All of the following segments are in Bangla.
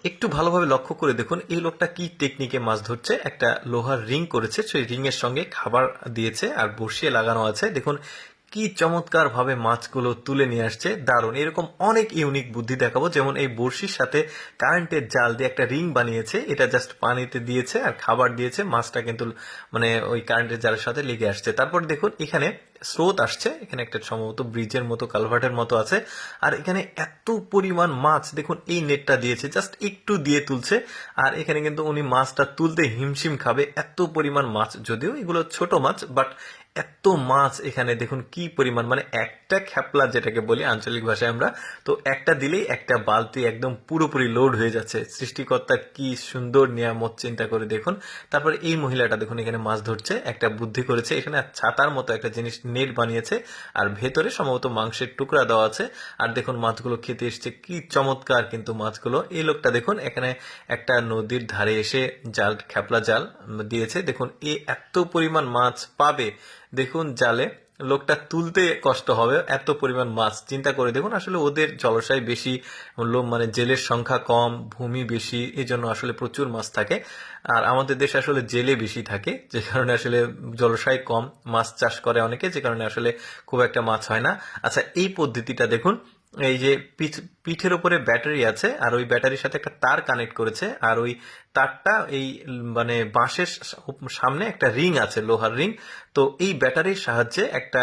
একটু ভালোভাবে লক্ষ্য করে দেখুন এই লোকটা কি টেকনিকে মাছ ধরছে। একটা লোহার রিং করেছে, সেই রিং এর সঙ্গে খাবার দিয়েছে আর বসিয়ে লাগানো আছে। দেখুন কি চমৎকার ভাবে মাছগুলো তুলে নিয়ে আসছে, দারুণ। এরকম অনেক ইউনিক বুদ্ধি দেখাবো, যেমন এই বড়শির সাথে কারেন্টের জাল দিয়ে একটা রিং বানিয়েছে, এটা জাস্ট পানিতে দিয়েছে আর খাবার দিয়েছে, মাছটা কিন্তু মানে ওই কারেন্টের জালের সাথে লেগে আসছে। তারপর দেখুন এখানে স্রোত আসছে, এখানে একটা সম্ভবত ব্রিজের মতো কালভার্টের মতো আছে, আর এখানে এত পরিমাণ মাছ দেখুন এই নেটটা দিয়েছে, জাস্ট একটু দিয়ে তুলছে, আর এখানে কিন্তু উনি মাছটা তুলতে হিমশিম খাবে, এত পরিমাণ মাছ। যদিও এগুলো ছোট মাছ, বাট এত মাছ এখানে দেখুন কি পরিমাণ, মানে একটা খ্যাপলা যেটাকে বলি আঞ্চলিক ভাষায় আমরা, তো একটা দিলেই একটা বালতি একদম পুরোপুরি লোড হয়ে যাচ্ছে। সৃষ্টিকর্তা কি সুন্দর নিয়ামত, চিন্তা করে দেখুন। তারপরে এই মহিলাটা দেখুন এখানে মাছ ধরছে, একটা বুদ্ধি করেছে, এখানে ছাতার মতো একটা জিনিস নেট বানিয়েছে, আর ভেতরে সম্ভবত মাংসের টুকরা দেওয়া আছে। আর দেখুন মাছগুলো খেতে এসছে, কি চমৎকার কিন্তু মাছগুলো। এই লোকটা দেখুন এখানে একটা নদীর ধারে এসে জাল, খ্যাপলা জাল দিয়েছে। দেখুন এত পরিমাণ মাছ পাবে দেখুন জালে, লোকটা তুলতে কষ্ট হবে এত পরিমাণ মাছ। চিন্তা করে দেখুন, আসলে ওদের জলাশয় বেশি, লোক মানে জেলের সংখ্যা কম, ভূমি বেশি, এই জন্য আসলে প্রচুর মাছ থাকে। আর আমাদের দেশে আসলে জেলে বেশি থাকে, যে কারণে আসলে জলাশয় কম, মাছ চাষ করে অনেকে, যে কারণে আসলে খুব একটা মাছ হয় না। আচ্ছা এই পদ্ধতিটা দেখুন, এই যে পিঠের উপরে ব্যাটারি আছে, আর ওই ব্যাটারির সাথে একটা তার কানেক্ট করেছে, আর ওই তারটা এই মানে বাঁশের সামনে একটা রিং আছে, লোহার রিং। তো এই ব্যাটারির সাহায্যে একটা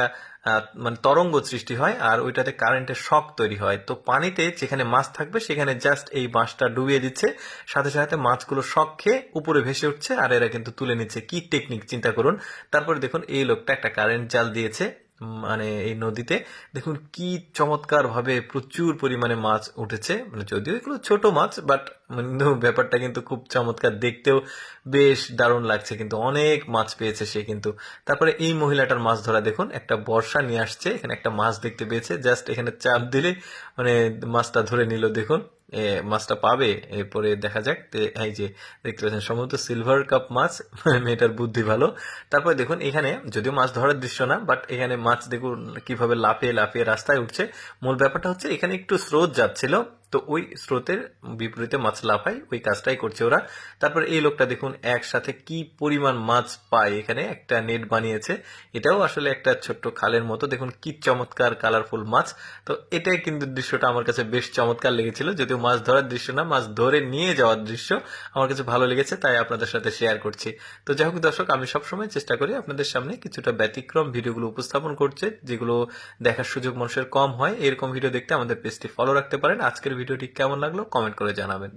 মানে তরঙ্গ সৃষ্টি হয়, আর ওইটাতে কারেন্টের শক তৈরি হয়। তো পানিতে যেখানে মাছ থাকবে সেখানে জাস্ট এই বাঁশটা ডুবিয়ে দিচ্ছে, সাথে সাথে মাছগুলো শক খেয়ে উপরে ভেসে উঠছে, আর এরা কিন্তু তুলে নিচ্ছে। কি টেকনিক চিন্তা করুন। তারপরে দেখুন এই লোকটা একটা কারেন্ট জাল দিয়েছে, মানে এই নদীতে দেখুন কি চমৎকার ভাবে প্রচুর পরিমাণে মাছ উঠেছে। মানে যদিও এগুলো ছোট মাছ, বাট ব্যাপারটা কিন্তু খুব চমৎকার, দেখতেও বেশ দারুণ লাগছে, কিন্তু অনেক মাছ পেয়েছে সে কিন্তু। তারপরে এই মহিলাটার মাছ ধরা দেখুন, একটা বর্ষা নিয়ে আসছে, এখানে একটা মাছ দেখতে পেয়েছে, জাস্ট এখানে চাপ দিলে মানে মাছটা ধরে নিল। দেখুন মাছটা পাবে, এরপরে দেখা যাক। এই যে দেখতে পাচ্ছেন সম্ভবত সিলভার কাপ মাছ, মেয়েটার বুদ্ধি ভালো। তারপরে দেখুন এখানে যদিও মাছ ধরার দৃশ্য না, বাট এখানে মাছ দেখুন কিভাবে লাফিয়ে লাফিয়ে রাস্তায় উঠছে। মূল ব্যাপারটা হচ্ছে এখানে একটু স্রোত যাচ্ছিল, তো ওই স্রোতের বিপরীতে মাছ লাফায়, ওই কাজটাই করছে ওরা। তারপর এই লোকটা দেখুন একসাথে কি পরিমাণ মাছ পায়, এখানে একটা নেট বানিয়েছে, এটাও আসলে একটা ছোট্ট খালের মতো। দেখুন কি চমৎকার কালারফুল মাছ। তো এটাই কিন্তু দৃশ্যটা আমার কাছে বেশ চমৎকার লেগেছিল, যদিও মাছ ধরার দৃশ্য না, মাছ ধরে নিয়ে যাওয়ার দৃশ্য আমার কাছে ভালো লেগেছে, তাই আপনাদের সাথে শেয়ার করছি। তো যাই হোক দর্শক, আমি সবসময় চেষ্টা করি আপনাদের সামনে কিছুটা ব্যতিক্রম ভিডিওগুলো উপস্থাপন করতে, যেগুলো দেখার সুযোগ মানুষের কম হয়। এরকম ভিডিও দেখতে আমাদের পেজটি ফলো রাখতে পারেন। আজকের ভিডিওটি কেমন লাগলো কমেন্ট করে জানাবেন।